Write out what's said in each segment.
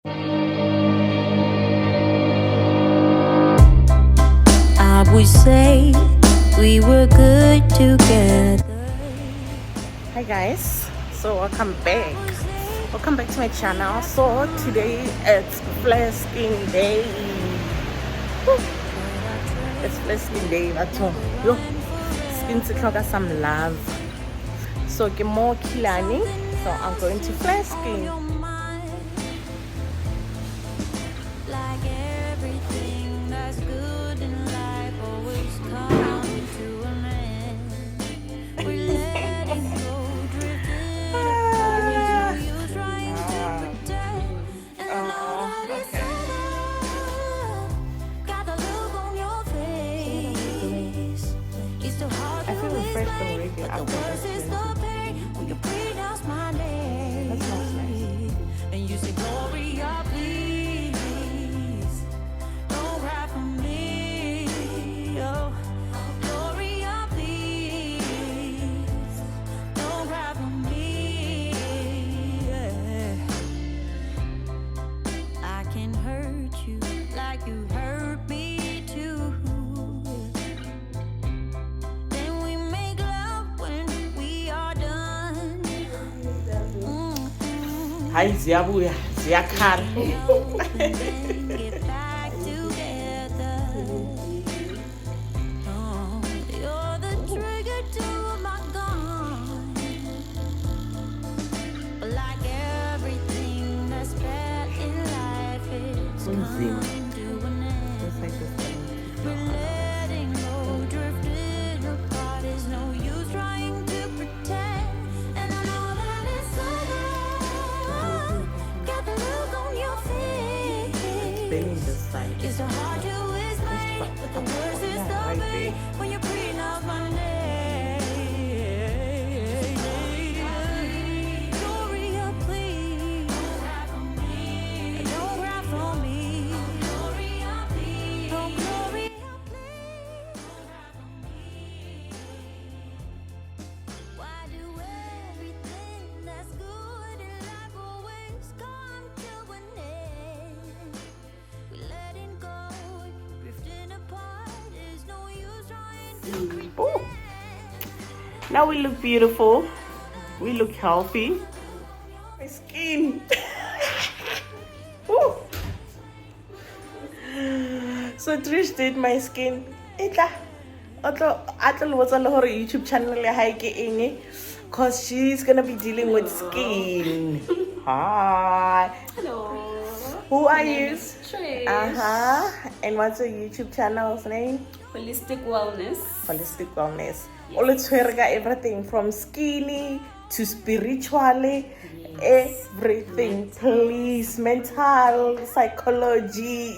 I would say we were good together. Hi guys, so welcome back to my channel. So today it's Flairskin day. Woo. It's Flairskin day. That's all. Yo, skin to got some love. So get more kilani. So I'm going to Flairskin. Hi, Ziabuya, Ziakar. It's so hard to explain, but the words is the pain when you're breathing out my name. Gloria, please, don't cry for me. Don't cry for me. Gloria, please. Don't Gloria, please. Don't cry for me. Why do everything that's good in life always come to an end? Oh. Now we look beautiful. We look healthy. My skin. So Trish did my skin. YouTube channel because she's gonna be dealing with skin. Hi. Hello. Who are you? Trish. And what's your YouTube channel's name? Holistic Wellness. Holistic Wellness. All it's everything from skinny to spiritually, everything. Please, mental, psychology,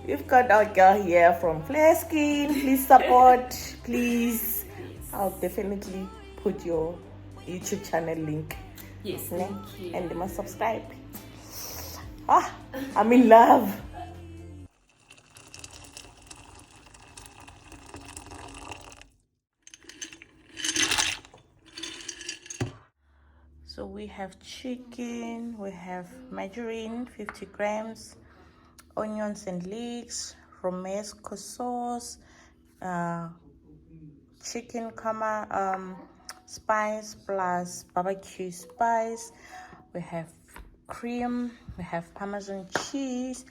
We've got our girl here from Flairskin. Please support, please. I'll definitely put your YouTube channel link. Yes, thank you. And you must subscribe. I'm in love. So we have chicken, we have margarine, 50 grams, onions and leeks, Romesco sauce, chicken spice plus barbecue spice. We have cream, we have Parmesan cheese,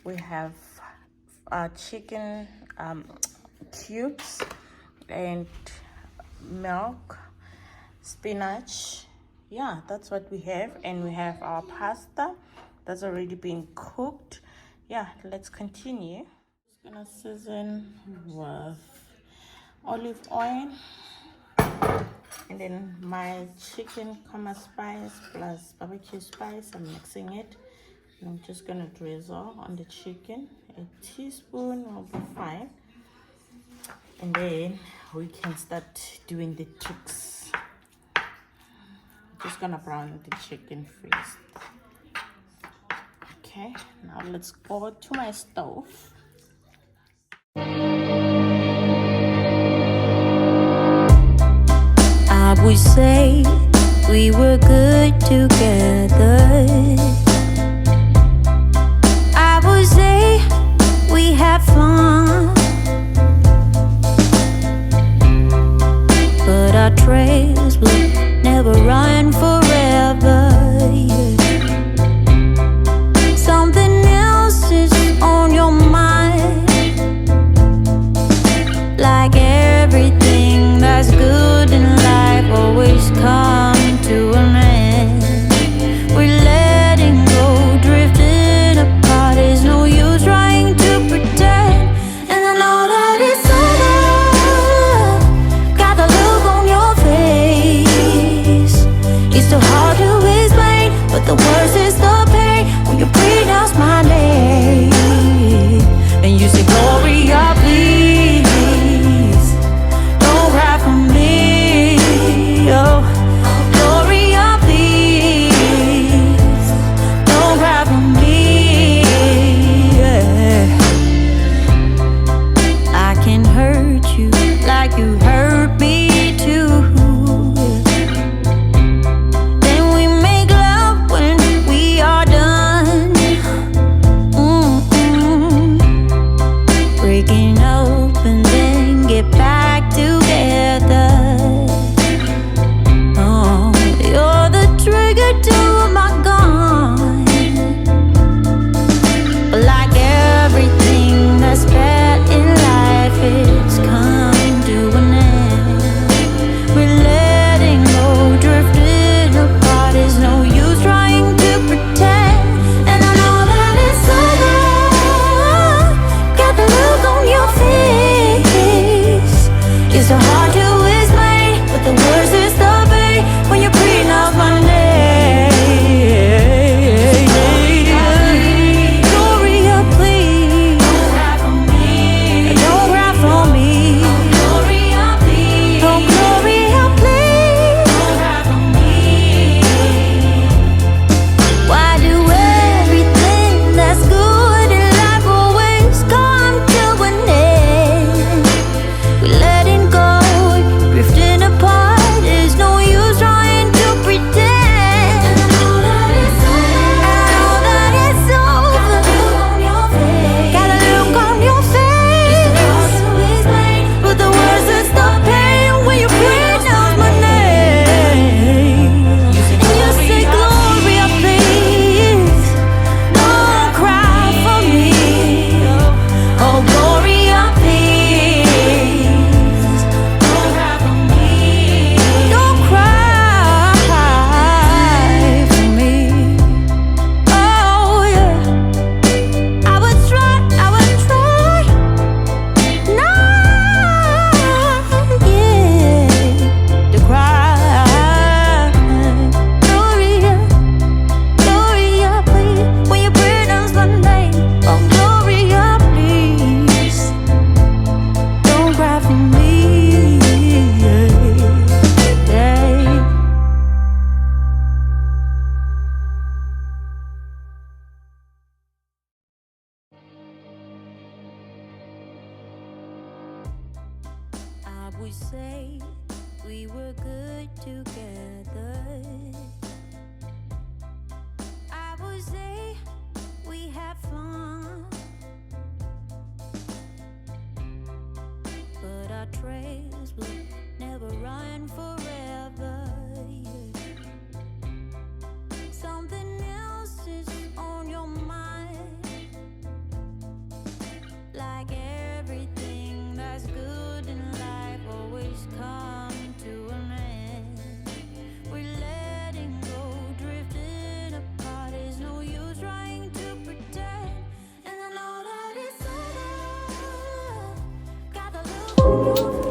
we have chicken cubes and milk, spinach. Yeah, that's what we have. And we have our pasta that's already been cooked. Yeah, let's continue. Just gonna season with olive oil, and then my chicken Korma Spice plus barbecue spice. I'm mixing it, and I'm just gonna drizzle on the chicken. A teaspoon will be fine, and then we can start doing the tricks. Just gonna brown the chicken first. Okay, now let's go to my stove. I would say we were good together. would say we were good together. I would say we had fun, but our trails will never run forever. Something else is on your mind, like everything that's good in life always comes to an end. We're letting go, drifting apart. There's no use trying to pretend. And I know that it's over. Got the look on your face.